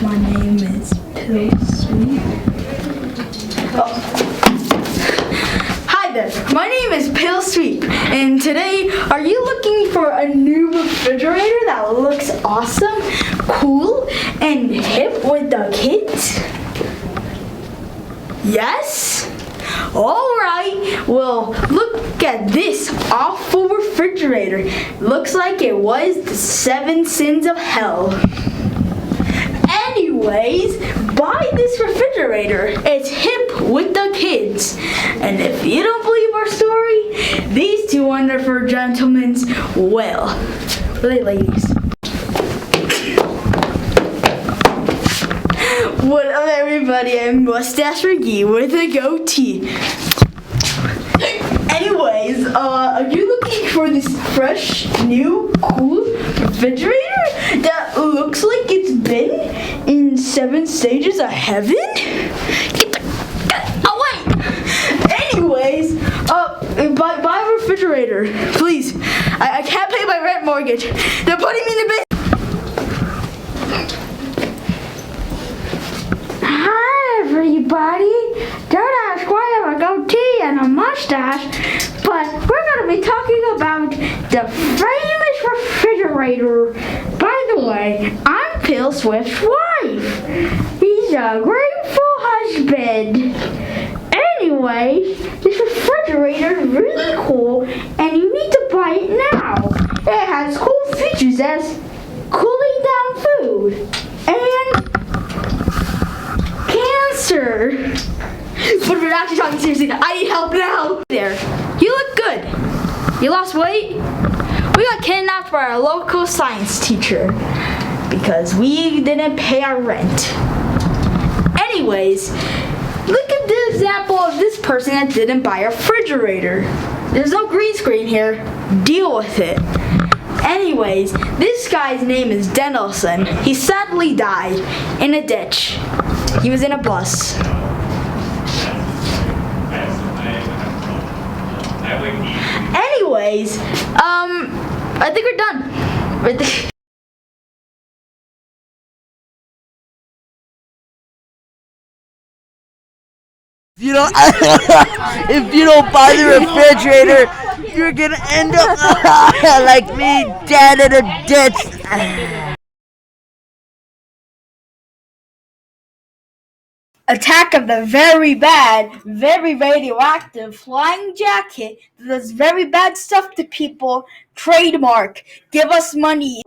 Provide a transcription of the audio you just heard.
My name is Pillsweet. Hi there, my name is Pillsweet, and today, are you looking for a new refrigerator that looks awesome, cool, and hip with the kids? Yes? Alright, well, look at this awful refrigerator. Looks like it was the 7 sins of hell. Anyways, buy this refrigerator. It's hip with the kids. And if you don't believe our story, these two wonderful gentlemen will. Really, ladies. What up, everybody? I'm Mustache McGee with a goatee. Anyways, are you looking for this fresh, new, cool refrigerator that looks like it's been in 7 stages of heaven? Oh wait! Anyways, buy a refrigerator, please. I can't pay my rent mortgage. They're putting me in the basement. Everybody, don't ask why I have a goatee and a mustache, but we're going to be talking about the famous refrigerator. By the way, I'm Phil Swift's wife. He's a grateful husband. Anyway, this refrigerator is really cool, and you need to buy it now. It has cool features as cooling down food and cancer. But if you're actually talking seriously, I need help now. There, you look good. You lost weight? We got kidnapped by our local science teacher because we didn't pay our rent. Anyways, look at the example of this person that didn't buy a refrigerator. There's no green screen here. Deal with it. Anyways, this guy's name is Dennelson. He sadly died in a ditch. He was in a bus. Anyways, I think we're done. If you don't buy the refrigerator, you're gonna end up like me, dead in a ditch. Attack of the very bad, very radioactive flying jacket that does very bad stuff to people. Trademark. Give us money.